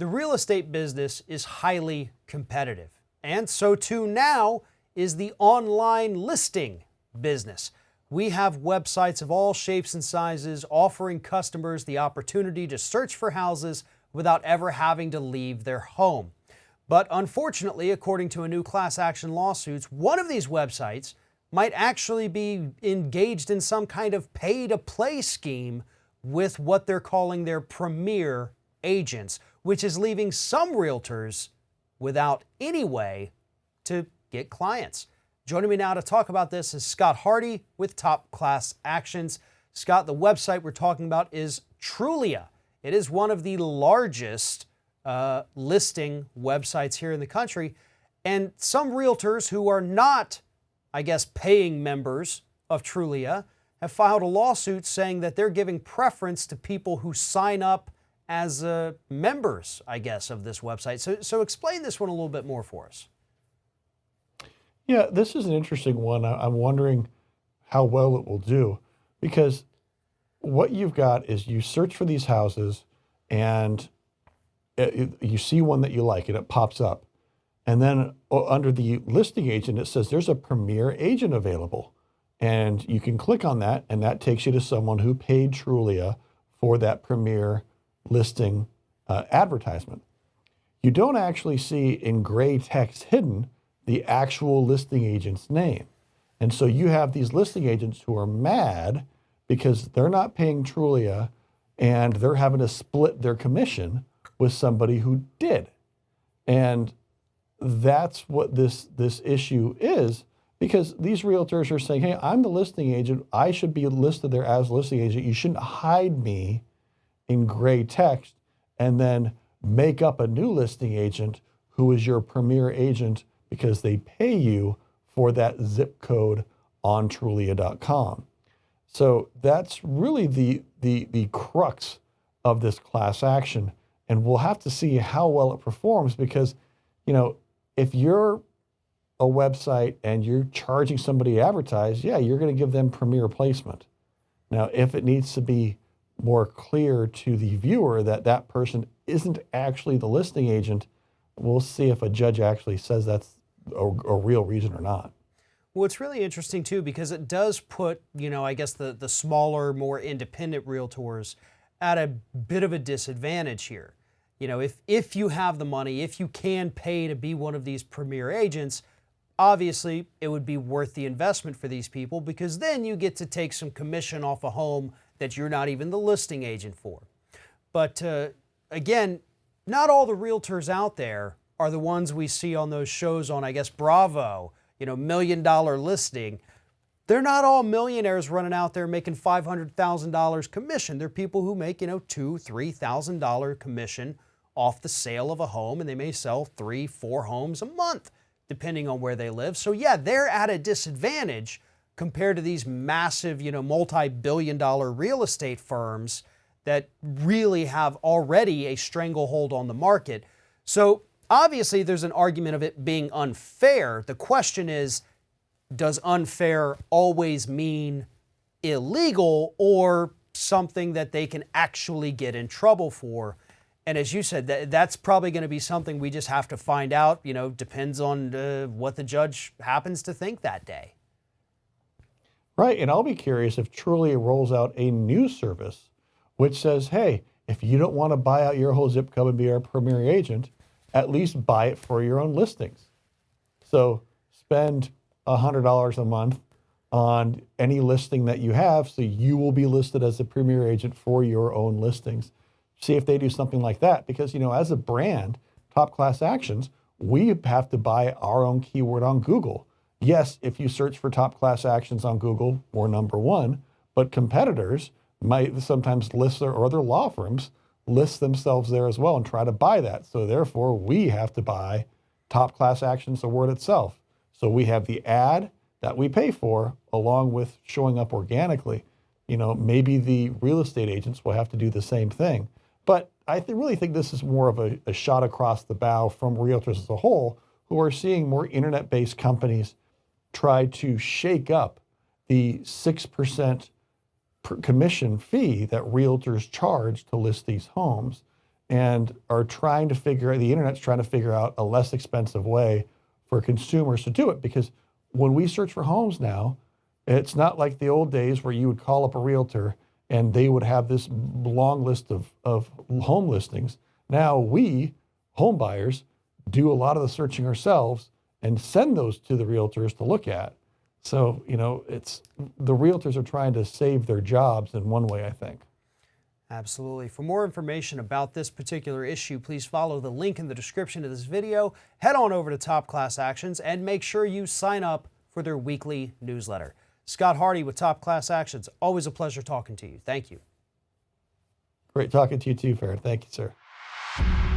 The real estate business is highly competitive, and so too now is the online listing business. We have websites of all shapes and sizes offering customers the opportunity to search for houses without ever having to leave their home. But unfortunately, according to a new class action lawsuit, one of these websites might actually be engaged in some kind of pay-to-play scheme with what they're calling their premier agents, which is leaving some realtors without any way to get clients. Joining me now to talk about this is Scott Hardy with Top Class Actions. Scott, the website we're talking about is Trulia. It is one of the largest listing websites here in the country, and some realtors who are not, I guess, paying members of Trulia have filed a lawsuit saying that they're giving preference to people who sign up as members, I guess, of this website. So explain this one a little bit more for us. Yeah, this is an interesting one. I'm wondering how well it will do, because what you've got is you search for these houses and you see one that you like and it pops up. And then under the listing agent, it says there's a premier agent available. And you can click on that, and that takes you to someone who paid Trulia for that premier listing advertisement. You don't actually see in gray text hidden the actual listing agent's name. And so you have these listing agents who are mad because they're not paying Trulia and they're having to split their commission with somebody who did. And that's what this issue is, because these realtors are saying, hey, I'm the listing agent. I should be listed there as listing agent. You shouldn't hide me in gray text and then make up a new listing agent who is your premier agent because they pay you for that zip code on Trulia.com. So that's really the crux of this class action. And we'll have to see how well it performs, because, you know, if you're a website and you're charging somebody to advertise, yeah, you're going to give them premier placement. Now, if it needs to be more clear to the viewer that that person isn't actually the listing agent, we'll see if a judge actually says that's a real reason or not. Well, it's really interesting too, because it does put, I guess the smaller, more independent realtors at a bit of a disadvantage here. If you have the money, if you can pay to be one of these premier agents, obviously it would be worth the investment for these people, because then you get to take some commission off a home that you're not even the listing agent for. But again, not all the realtors out there are the ones we see on those shows on, I guess, Bravo, $1 million listing. They're not all millionaires running out there making $500,000 commission. They're people who make, $2,000, $3,000 commission off the sale of a home, and they may sell 3-4 homes a month, depending on where they live. So yeah, they're at a disadvantage compared to these massive, multi-billion-dollar real estate firms that really have already a stranglehold on the market. So obviously there's an argument of it being unfair. The question is, does unfair always mean illegal or something that they can actually get in trouble for? And as you said, that's probably going to be something we just have to find out. Depends on what the judge happens to think that day. Right, and I'll be curious if Trulia rolls out a new service which says, hey, if you don't want to buy out your whole zip code and be our premier agent, at least buy it for your own listings. So spend $100 a month on any listing that you have, so you will be listed as a premier agent for your own listings. See if they do something like that, because, as a brand, Top Class Actions, we have to buy our own keyword on Google. Yes, if you search for Top Class Actions on Google, we're number one, but competitors might sometimes list or other law firms list themselves there as well and try to buy that. So therefore, we have to buy Top Class Actions, the word itself. So we have the ad that we pay for along with showing up organically. Maybe the real estate agents will have to do the same thing. But I really think this is more of a shot across the bow from realtors as a whole, who are seeing more internet-based companies try to shake up the 6% commission fee that realtors charge to list these homes. and are trying to the internet's trying to figure out a less expensive way for consumers to do it. Because when we search for homes now, it's not like the old days where you would call up a realtor and they would have this long list of home listings. Now we, home buyers, do a lot of the searching ourselves and send those to the realtors to look at. So, it's the realtors are trying to save their jobs in one way, I think. Absolutely. For more information about this particular issue, please follow the link in the description of this video, head on over to Top Class Actions, and make sure you sign up for their weekly newsletter. Scott Hardy with Top Class Actions. Always a pleasure talking to you. Thank you. Great talking to you too, Farron. Thank you, sir.